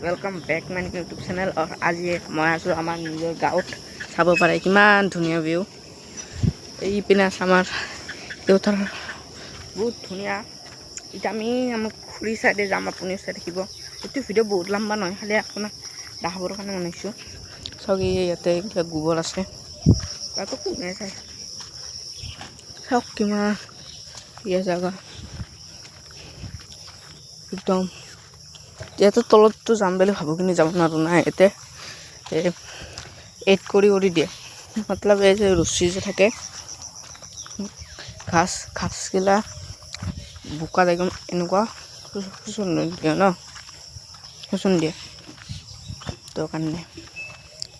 welcome back my YouTube channel और आज मैं आसो आमार निजर गाँवत चाब पारे किमान धुनिया भिउ এইপিনে আছে आमार देउतार बहुत धुनिया इतना आम खुरी साइडे जाम अपनी चाই देखिब ये भिडिओ बहुत लम्बा नय खाली आपनाक देखाबर कारण बनाइছো चाওক इते गोबर आछे तातो कोने चाই चाওক किमान ये जगह एकदम ইয়াতে তলতটো যাম বুলি ভাবো কিন্তু যাব নোৱাৰো না এতে এড কৰি দিয়ে मतलब এই যে ৰছী যে থাকে ঘাস গিলা বোকা একদম এনেকুৱা খুচুন দিয়ে ন খুচুন দিয়ে তো কাৰণে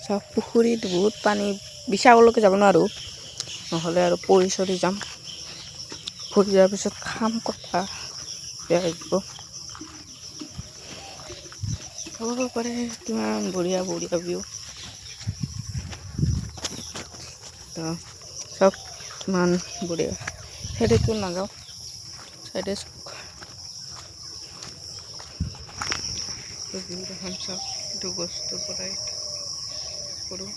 সব পুখুৰীত বহুত পানী বিশাললৈকে যাব নোৱাৰো নহলে আৰু পৰিচৰি যাম ফুৰি যোৱাৰ পিছত খাম কথা বেয়া লাগিব চাব পাৰে কিমান বঢ়িয়া বঢ়িয়া ভিউ তো সব কিমান বঢ়িয়া সাইডেতো নাযাওঁ সাইডে ভিউ দেখাম চাওক এইটো গছটোৰ পৰাই কৰোঁ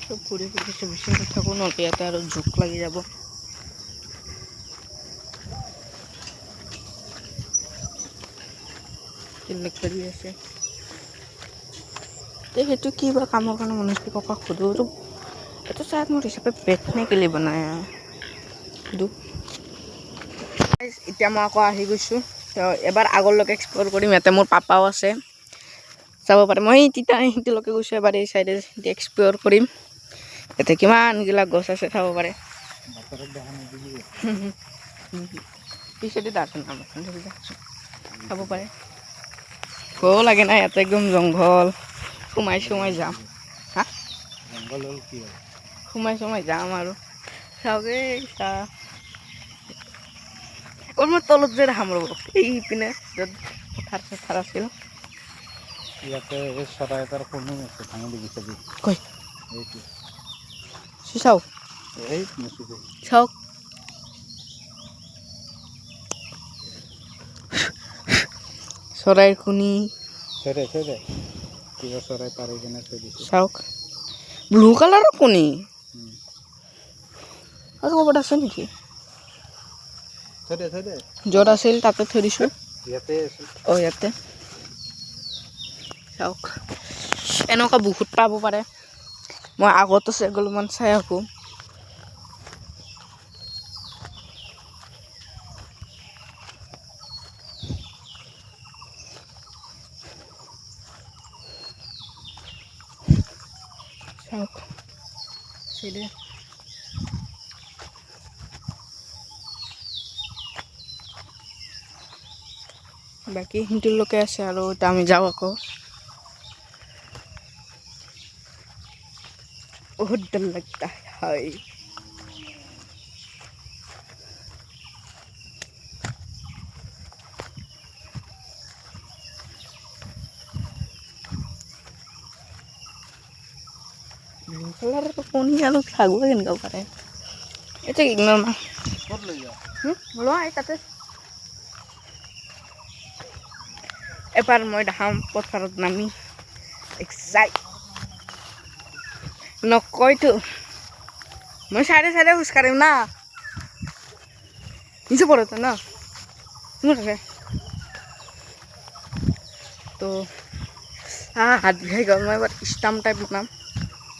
সব ঘূৰি ফুৰিছে বেছি নাথাকো নহ'লে ইয়াতে আৰু জোক লাগি যাব কিল্লক কৰি আছে সেইটো কিবা কামৰ কাৰণে মনুষ্য পাপাক সোধো এইটো চাই মোৰ হিচাপে বেঠনে কেলি বনাই সোধো এতিয়া মই আকৌ আহি গৈছোঁ তো এবাৰ আগলৈকে এক্সপ্ল'ৰ কৰিম ইয়াতে মোৰ পাপাও আছে যাব পাৰে মই তিতালৈকে গৈছোঁ এবাৰ এই চাইডে এক্সপ্ল'ৰ কৰিম ইয়াতে কিমানগিলা গছ আছে চাব পাৰে পিছতে দাৰ্চোন আমাৰ চাব পাৰে ভয়ো লাগে না ইয়াতে একদম জংঘল সোমাই যাম হা সোমাই যাম আৰু চাওগে মই তলত যে দেখাম ৰ'ব এইপিনে য'ত পথাৰ আছিল ইয়াতে চৰাই এটাৰ কোনো আছে ভাঙি দিছে কৈ চাওক চাওক চৰাইৰ কণী কিবা চৰাই পাৰি কিনে থৈ দিছে চাওক ব্লু কালাৰৰ কণী আৰু ক'ৰবাত আছে নেকি য'ত আছিল তাতে থৈ দিছোঁ ইয়াতে চাওক এনেকুৱা বহুত পাব পাৰে মই আগতো চেগলমান চাই আহোঁ চাওক সেইদে বাকী সিহঁতলৈকে আছে আৰু এতিয়া আমি যাওঁ আকৌ বহুত ডৰ লাগতা হয় ব্লু কালাৰৰ কণী আৰু খাব কেনেকুৱা পাৰে এতিয়া ইমান লোৱা তাতে এবাৰ মই দেখাম পথাৰত নামি এক্সাইট নকয়তো মই চাইডে খোজ কাঢ়িম না নিচে পড়তো না মোৰ থাকে তো হাত বিষাই গ'ল মই এবাৰ ষ্টাম্প টাইপ বনাম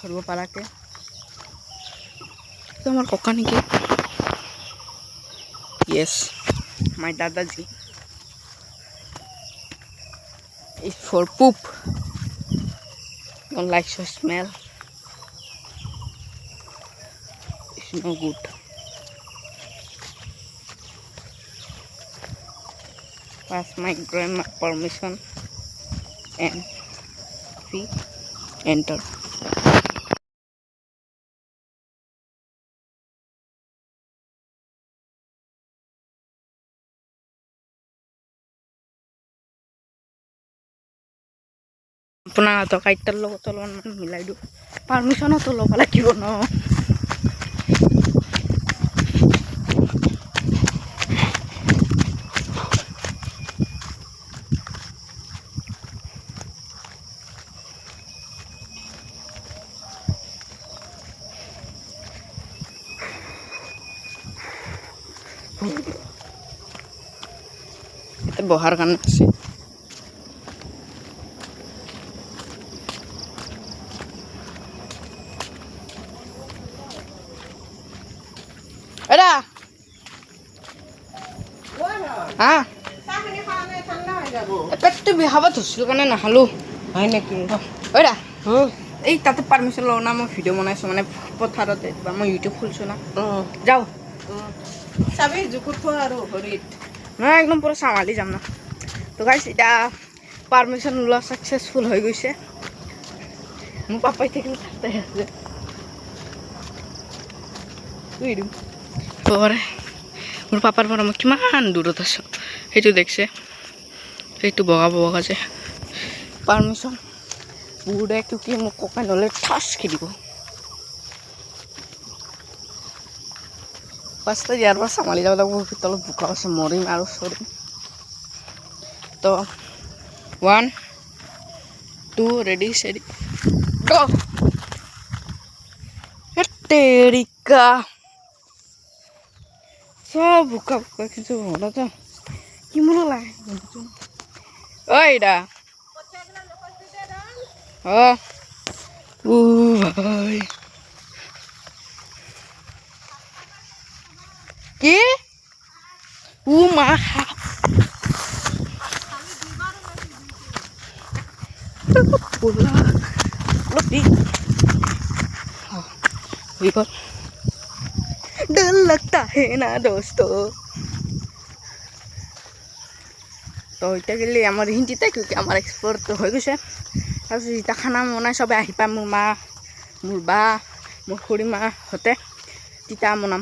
ধৰিব পাৰাকে আমার ককা নেকি ইয়েস মাই দাদাজি is for poop don't like so smell it's no good pass my grandma permission and we enter আপোনাৰ হাতৰ কাইটাৰ লগত অলপমান মিলাই দিওঁ পাৰ্মিশ্যনতো ল'ব লাগিব ন এতিয়া বহাৰ কাৰণে আছে এৰা হা পেটটো বিহাব ধৰিছিলোঁ কাৰণে নাখালোঁ হয় নেকি ঐৰা এই তাতে পাৰ্মিশ্যন লওঁ না মই ভিডিঅ' বনাইছোঁ মানে পথাৰতে বা মই ইউটিউব খুলিছোঁ না যাওঁ চাবি জুকুত থোৱা আৰু ভৰিত নহয় একদম পুৰা চামালি যাম না তো গাইছ এতিয়া পাৰ্মিশ্যন লোৱা ছাকচেছফুল হৈ গৈছে মোৰ পাপাই থাকিলে তাতে আছে পৰে মোৰ পাপাৰ পৰা মই কিমান দূৰত আছোঁ সেইটো দেখিছে সেইটো বগা বগা যে পাৰ্মিশ্যন বুঢ়ে কি মোক ককাই নহ'লে ঠাচ খেলিব ফাৰ্ষ্টত ইয়াৰ পৰা চামালি যাব লাগিব তলত বোকা আছে মৰিম আৰু চৰিম তো 1 2 ৰেডি চেডি গো তেৰিকা সব বোকা বোকা কিন্তু হলো তো কি মনে লাগে ওই দা ও ভাই কি ও মা बोला डर लगता है ना दोस्तों তো এতিয়া গেলে আমাৰ হিন্দীতে কিউকি আমাৰ এক্সপৰ্ট হৈ গৈছে তাৰপিছত এতিয়া খানা বনাই চবে আহি পায় মোৰ মা মোৰ বা মোৰ খুৰী মাহঁতে তেতিয়া বনাম